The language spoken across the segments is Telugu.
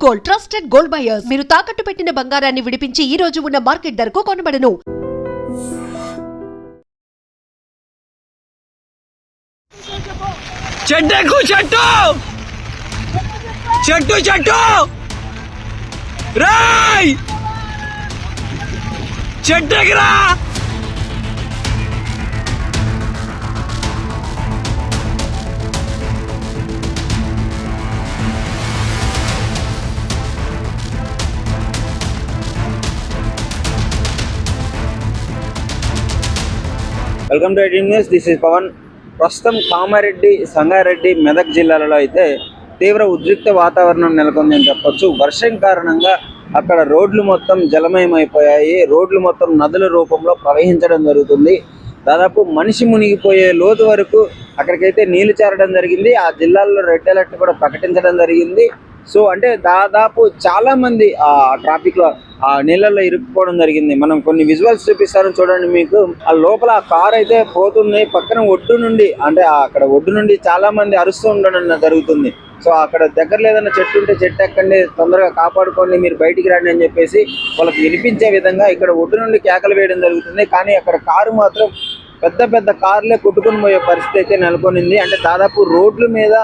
Gold, trusted gold buyers. మీరు తాకట్టు పెట్టిన బంగారాన్ని విడిపించి ఈ రోజు ఉన్న మార్కెట్ ధరకు కొనబడను. చెట్టు చెట్టు చెట్టు చెట్టు రాయ్ చెట్టుకిరా. Welcome to eighteen news. This is Pavan. ప్రస్తుతం కామారెడ్డి, సంగారెడ్డి, మెదక్ జిల్లాలలో అయితే తీవ్ర ఉద్రిక్త వాతావరణం నెలకొందని చెప్పొచ్చు. వర్షం కారణంగా అక్కడ రోడ్లు మొత్తం జలమయమైపోయాయి. రోడ్లు మొత్తం నదుల రూపంలో ప్రవహించడం జరుగుతుంది. దాదాపు మనిషి మునిగిపోయే లోతు వరకు అక్కడికైతే నీళ్లు చేరడం జరిగింది. ఆ జిల్లాల్లో రెడ్ అలర్ట్ కూడా ప్రకటించడం జరిగింది. సో అంటే దాదాపు చాలా మంది ఆ ట్రాఫిక్ లో ఆ నీళ్ళల్లో ఇరుక్కుపోవడం జరిగింది. మనం కొన్ని విజువల్స్ చూపిస్తాను చూడండి. మీకు ఆ లోపల ఆ కార్ అయితే పోతుంది. పక్కన ఒడ్డు నుండి అంటే అక్కడ ఒడ్డు నుండి చాలా మంది అరుస్తూ ఉండడం జరుగుతుంది. సో అక్కడ దగ్గరలో ఏదైనా చెట్టు ఉంటే చెట్టు ఎక్కండి, తొందరగా కాపాడుకోండి, మీరు బయటికి రండి అని చెప్పేసి వాళ్ళకి వినిపించే విధంగా ఇక్కడ ఒడ్డు నుండి కేకలు వేయడం జరుగుతుంది. కానీ అక్కడ కారు మాత్రం పెద్ద పెద్ద కార్లే కొట్టుకుని పోయే పరిస్థితి అయితే నెలకొనింది. అంటే దాదాపు రోడ్ల మీద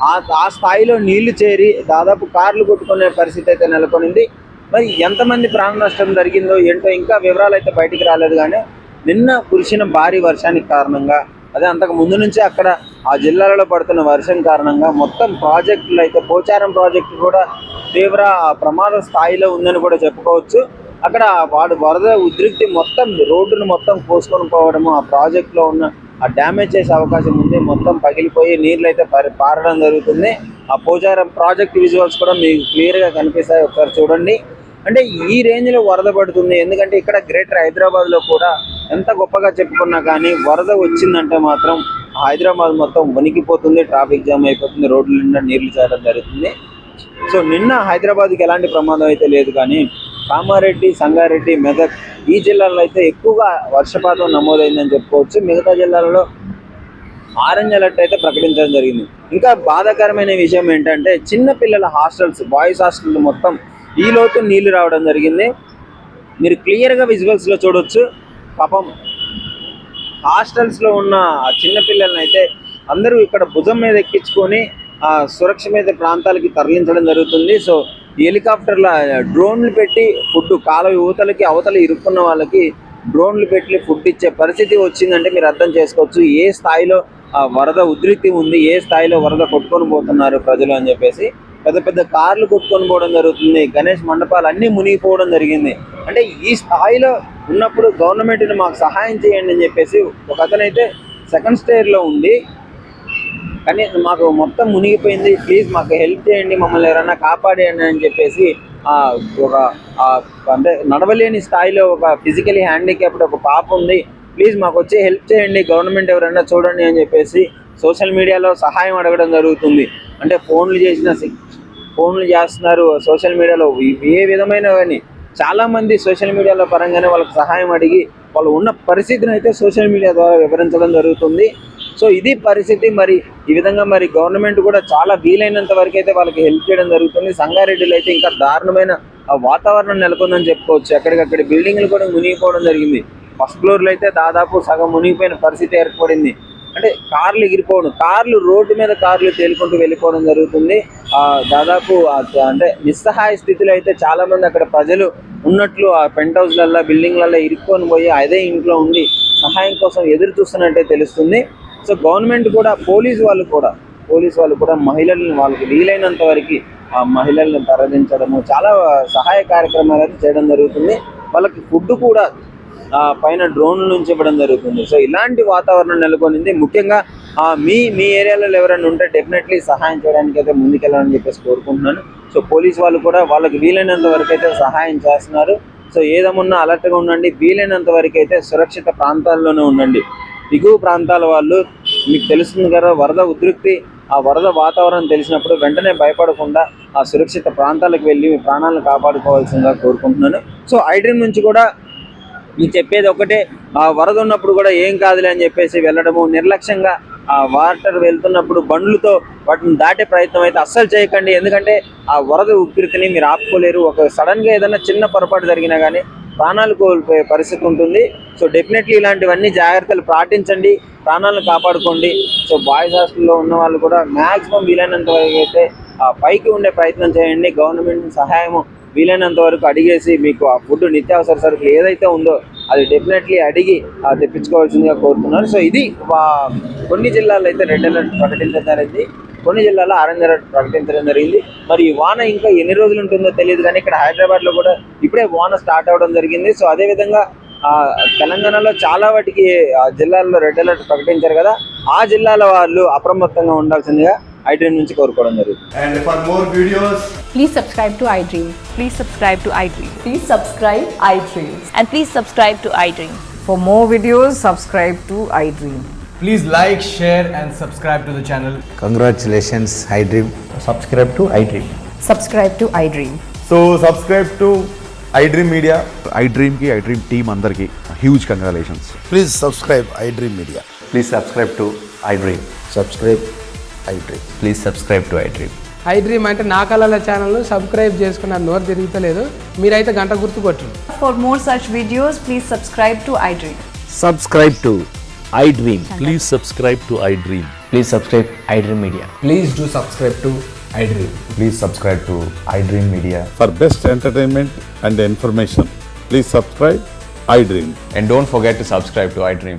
ఆ స్థాయిలో నీళ్లు చేరి దాదాపు కార్లు కొట్టుకునే పరిస్థితి అయితే నెలకొనింది. మరి ఎంతమంది ప్రాణ నష్టం జరిగిందో ఏంటో ఇంకా వివరాలు అయితే బయటికి రాలేదు. కానీ నిన్న కురిసిన భారీ వర్షానికి కారణంగా, అదే అంతకు ముందు నుంచి అక్కడ ఆ జిల్లాలలో పడుతున్న వర్షం కారణంగా మొత్తం ప్రాజెక్టులు అయితే పోచారం ప్రాజెక్టు కూడా తీవ్ర ప్రమాద స్థాయిలో ఉందని కూడా చెప్పుకోవచ్చు. అక్కడ వరద ఉధృతి మొత్తం రోడ్డును మొత్తం కోసుకొని పోవడము, ఆ ప్రాజెక్టులో ఉన్న ఆ డ్యామేజ్ చేసే అవకాశం ఉంది. మొత్తం పగిలిపోయి నీళ్ళు అయితే పారడం జరుగుతుంది. ఆ పోచారం ప్రాజెక్ట్ విజువల్స్ కూడా మీకు క్లియర్గా కనిపిస్తాయి, ఒకసారి చూడండి. అంటే ఈ రేంజ్లో వరద పడుతుంది. ఎందుకంటే ఇక్కడ గ్రేటర్ హైదరాబాద్లో కూడా ఎంత గొప్పగా చెప్పుకున్నా కానీ వరద వచ్చిందంటే మాత్రం హైదరాబాద్ మొత్తం వణికిపోతుంది, ట్రాఫిక్ జామ్ అయిపోతుంది, రోడ్ల నిండా నీళ్లు చేరడం జరుగుతుంది. సో నిన్న హైదరాబాద్కి ఎలాంటి ప్రమాదం అయితే లేదు. కానీ కామారెడ్డి, సంగారెడ్డి, మెదక్ ఈ జిల్లాల్లో అయితే ఎక్కువగా వర్షపాతం నమోదైందని చెప్పుకోవచ్చు. మిగతా జిల్లాలలో ఆరెంజ్ అలర్ట్ అయితే ప్రకటించడం జరిగింది. ఇంకా బాధాకరమైన విషయం ఏంటంటే చిన్నపిల్లల హాస్టల్స్, బాయ్స్ హాస్టల్ మొత్తం ఈ లోతు నీళ్లు రావడం జరిగింది. మీరు క్లియర్గా విజువల్స్లో చూడవచ్చు. పాపం హాస్టల్స్లో ఉన్న చిన్నపిల్లలను అయితే అందరూ ఇక్కడ భుజం మీద ఎక్కించుకొని సురక్షిత ప్రాంతాలకి తరలించడం జరుగుతుంది. సో హెలికాప్టర్ల డ్రోన్లు పెట్టి ఫుడ్ కాలువ యువతలకి అవతల ఇరుక్కున్న వాళ్ళకి డ్రోన్లు పెట్టి ఫుడ్ ఇచ్చే పరిస్థితి వచ్చిందంటే మీరు అర్థం చేసుకోవచ్చు ఏ స్థాయిలో వరద ఉధృతి ఉంది, ఏ స్థాయిలో వరద కొట్టుకొని పోతున్నారు ప్రజలు అని చెప్పేసి. పెద్ద పెద్ద కార్లు కొట్టుకొని పోవడం జరుగుతుంది. గణేష్ మండపాలు అన్నీ మునిగిపోవడం జరిగింది. అంటే ఈ స్థాయిలో ఉన్నప్పుడు గవర్నమెంట్ని మాకు సహాయం చేయండి అని చెప్పేసి ఒక అతనైతే సెకండ్ స్టేర్లో ఉండి, కానీ మాకు మొత్తం మునిగిపోయింది, ప్లీజ్ మాకు హెల్ప్ చేయండి, మమ్మల్ని ఎవరైనా కాపాడేయండి అని చెప్పేసి ఒక అంటే నడవలేని స్థాయిలో ఒక ఫిజికలీ హ్యాండిక్యాప్డ్ ఒక పాప ఉంది, ప్లీజ్ మాకు వచ్చి హెల్ప్ చేయండి, గవర్నమెంట్ ఎవరైనా చూడండి అని చెప్పేసి సోషల్ మీడియాలో సహాయం అడగడం జరుగుతుంది. అంటే ఫోన్లు చేస్తున్నారు సోషల్ మీడియాలో. ఏ విధమైన కానీ చాలామంది సోషల్ మీడియాలో పరంగానే వాళ్ళకి సహాయం అడిగి వాళ్ళు ఉన్న పరిస్థితిని అయితే సోషల్ మీడియా ద్వారా వివరించడం జరుగుతుంది. సో ఇది పరిస్థితి. మరి ఈ విధంగా మరి గవర్నమెంట్ కూడా చాలా వీలైనంత వరకు అయితే వాళ్ళకి హెల్ప్ చేయడం జరుగుతుంది. సంగారెడ్డిలో అయితే ఇంకా దారుణమైన వాతావరణం నెలకొందని చెప్పుకోవచ్చు. ఎక్కడికక్కడ బిల్డింగ్లు కూడా మునిగిపోవడం జరిగింది. ఫస్ట్ ఫ్లోర్లో అయితే దాదాపు సగం మునిగిపోయిన పరిస్థితి ఏర్పడింది. అంటే కార్లు ఎగిరిపోవడం, రోడ్డు మీద కార్లు తేలుకుంటూ వెళ్ళిపోవడం జరుగుతుంది. దాదాపు అంటే నిస్సహాయ స్థితిలో అయితే చాలా మంది అక్కడ ప్రజలు ఉన్నట్లు ఆ పెంట్ హౌస్లల్లో, బిల్డింగ్లలో ఇరుక్కొని పోయి అదే ఇంట్లో ఉండి సహాయం కోసం ఎదురు చూస్తున్నట్టే తెలుస్తుంది. సో గవర్నమెంట్ కూడా, పోలీసు వాళ్ళు కూడా మహిళలను వాళ్ళకి వీలైనంత వరకు ఆ మహిళలను తరలించడము, చాలా సహాయ కార్యక్రమాలు అయితే చేయడం జరుగుతుంది. వాళ్ళకి ఫుడ్ కూడా పైన డ్రోన్ల నుంచి ఇవ్వడం జరుగుతుంది. సో ఇలాంటి వాతావరణం నెలకొనింది. ముఖ్యంగా మీ ఏరియాలో ఎవరైనా ఉంటే డెఫినెట్లీ సహాయం చేయడానికి అయితే ముందుకెళ్ళాలని చెప్పేసి కోరుకుంటున్నాను. సో పోలీసు వాళ్ళు కూడా వాళ్ళకి వీలైనంత వరకు అయితే సహాయం చేస్తున్నారు. సో ఏదేమన్నా అలర్ట్గా ఉండండి, వీలైనంత వరకు అయితే సురక్షిత ప్రాంతాల్లోనే ఉండండి. దిగువ ప్రాంతాల వాళ్ళు మీకు తెలుస్తుంది కదా, వరద ఉధృతి, ఆ వరద వాతావరణం తెలిసినప్పుడు వెంటనే భయపడకుండా ఆ సురక్షిత ప్రాంతాలకు వెళ్ళి మీ ప్రాణాలను కాపాడుకోవాల్సిందిగా కోరుకుంటున్నాను. సో ఐడ్రీమ్ నుంచి కూడా మీకు చెప్పేది ఒకటే, ఆ వరద ఉన్నప్పుడు కూడా ఏం కాదులే అని చెప్పేసి వెళ్ళడము, నిర్లక్ష్యంగా ఆ వాటర్ వెళ్తున్నప్పుడు బండ్లతో వాటిని దాటే ప్రయత్నం అయితే అస్సలు చేయకండి. ఎందుకంటే ఆ వరద ఉధృతిని మీరు ఆపుకోలేరు. ఒక సడన్ గా ఏదైనా చిన్న పొరపాటు జరిగినా కానీ ప్రాణాలు కోల్పోయే పరిస్థితి ఉంటుంది. సో డెఫినెట్లీ ఇలాంటివన్నీ జాగ్రత్తలు పాటించండి, ప్రాణాలను కాపాడుకోండి. సో బాయ్స్ హాస్టల్లో ఉన్న వాళ్ళు కూడా మాక్సిమం వీలైనంత వరకు అయితే పైకి ఉండే ప్రయత్నం చేయండి. గవర్నమెంట్ సహాయం వీలైనంత వరకు అడిగేసి మీకు ఆ ఫుడ్, నిత్యావసర సరుకులు ఏదైతే ఉందో అది డెఫినెట్లీ అడిగి తెప్పించుకోవాల్సిందిగా కోరుతున్నాను. సో ఇది కొన్ని జిల్లాల్లో అయితే రెడ్ అలర్ట్ ప్రకటించడం జరిగింది, కొన్ని జిల్లాల్లో ఆరెంజ్ అలర్ట్ ప్రకటించడం జరిగింది. మరి ఈ వాన ఇంకా ఎన్ని రోజులు ఉంటుందో తెలియదు, కానీ ఇక్కడ హైదరాబాద్లో కూడా ఇప్పుడే వాన స్టార్ట్ అవ్వడం జరిగింది. సో అదేవిధంగా తెలంగాణలో చాలా వాటికి జిల్లాల్లో రెడ్ అలర్ట్ ప్రకటించారు కదా, ఆ జిల్లాల వాళ్ళు అప్రమత్తంగా ఉండాల్సిందిగా iDream నుంచి కోరుకోవడం జరుగుతుంది. And for more videos, Please subscribe to iDream. Please subscribe to iDream. Please subscribe iDream. And please subscribe to iDream. For more videos, subscribe to iDream. please like, share and subscribe to the channel. Congratulations, iDream. subscribe to iDream. Subscribe to iDream. So subscribe to iDream Media. iDream ki iDream team andarki huge congratulations. Please subscribe iDream Media. Please subscribe to iDream. Subscribe iDream. Please subscribe to iDream. iDream అంటే నా కళల ఛానల్ను సబ్స్క్రైబ్ చేసుకున్న నోరు తిరుగుతలేదు, మీరైతే గంట గుర్తు కొట్టండి. For more such videos, please subscribe to iDream. Subscribe to iDream. Please subscribe to iDream. Please subscribe iDream Media. Please do subscribe to iDream. Please subscribe to iDream Media. For best entertainment and information, please subscribe iDream. And don't forget to subscribe to iDream.